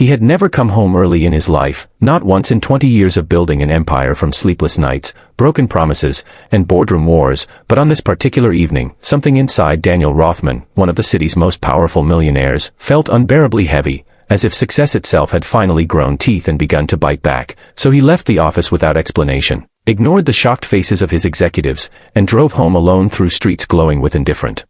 He had never come home early in his life, not once in 20 years of building an empire from sleepless nights, broken promises, and boardroom wars, but on this particular evening, something inside Daniel Rothman, one of the city's most powerful millionaires, felt unbearably heavy, as if success itself had finally grown teeth and begun to bite back, so he left the office without explanation, ignored the shocked faces of his executives, and drove home alone through streets glowing with indifferent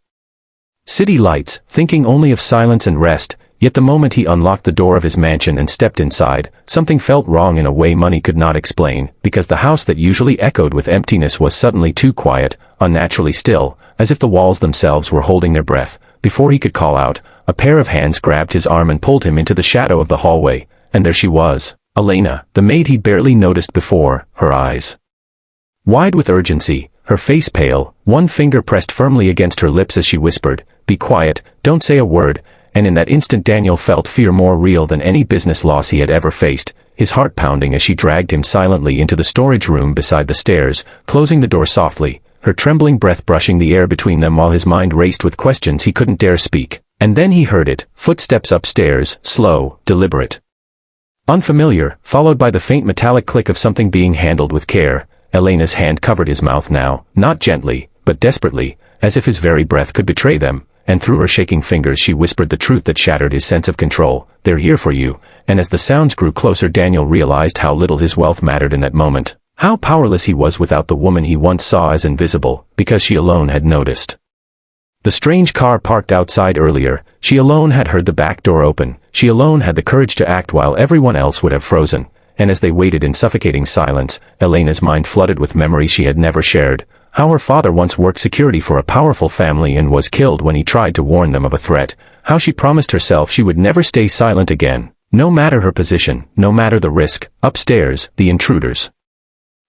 city lights, thinking only of silence and rest. Yet the moment he unlocked the door of his mansion and stepped inside, something felt wrong in a way money could not explain, because the house that usually echoed with emptiness was suddenly too quiet, unnaturally still, as if the walls themselves were holding their breath. Before he could call out, a pair of hands grabbed his arm and pulled him into the shadow of the hallway, and there she was, Elena, the maid he barely noticed before, her eyes wide with urgency, her face pale, one finger pressed firmly against her lips as she whispered, "Be quiet, don't say a word." And in that instant Daniel felt fear more real than any business loss he had ever faced, his heart pounding as she dragged him silently into the storage room beside the stairs, closing the door softly, her trembling breath brushing the air between them while his mind raced with questions he couldn't dare speak. And then he heard it, footsteps upstairs, slow, deliberate, unfamiliar, followed by the faint metallic click of something being handled with care. Elena's hand covered his mouth now, not gently, but desperately, as if his very breath could betray them. And through her shaking fingers she whispered the truth that shattered his sense of control. "They're here for you." And as the sounds grew closer Daniel realized how little his wealth mattered in that moment. How powerless he was without the woman he once saw as invisible, because she alone had noticed the strange car parked outside earlier, she alone had heard the back door open, she alone had the courage to act while everyone else would have frozen. And as they waited in suffocating silence, Elena's mind flooded with memories she had never shared. How her father once worked security for a powerful family and was killed when he tried to warn them of a threat. How she promised herself she would never stay silent again, no matter her position, no matter the risk. Upstairs, the intruders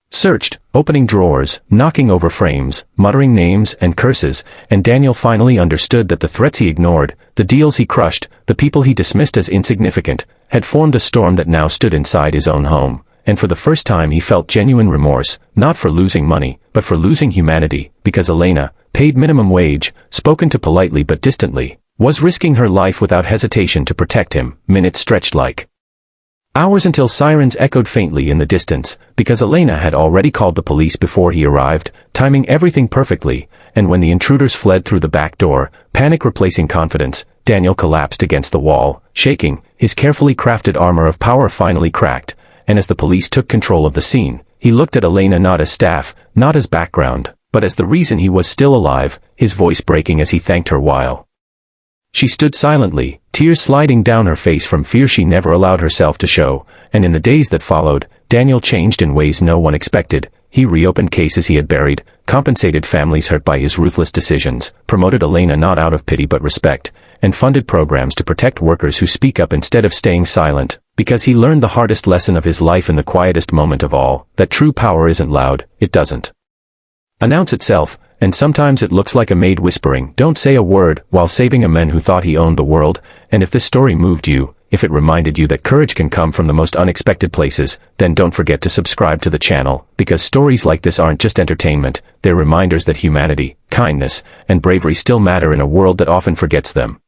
searched, opening drawers, knocking over frames, muttering names and curses, and Daniel finally understood that the threats he ignored, the deals he crushed, the people he dismissed as insignificant, had formed a storm that now stood inside his own home. And for the first time he felt genuine remorse, not for losing money, but for losing humanity, because Elena, paid minimum wage, spoken to politely but distantly, was risking her life without hesitation to protect him. Minutes stretched like hours until sirens echoed faintly in the distance, because Elena had already called the police before he arrived, timing everything perfectly. And when the intruders fled through the back door, panic replacing confidence, Daniel collapsed against the wall, shaking, his carefully crafted armor of power finally cracked. And as the police took control of the scene, he looked at Elena not as staff, not as background, but as the reason he was still alive, his voice breaking as he thanked her while she stood silently, tears sliding down her face from fear she never allowed herself to show. And in the days that followed, Daniel changed in ways no one expected. He reopened cases he had buried, compensated families hurt by his ruthless decisions, promoted Elena not out of pity but respect, and funded programs to protect workers who speak up instead of staying silent. Because he learned the hardest lesson of his life in the quietest moment of all, that true power isn't loud, it doesn't announce itself, and sometimes it looks like a maid whispering, "Don't say a word," while saving a man who thought he owned the world. And if this story moved you, if it reminded you that courage can come from the most unexpected places, then don't forget to subscribe to the channel, because stories like this aren't just entertainment, they're reminders that humanity, kindness, and bravery still matter in a world that often forgets them.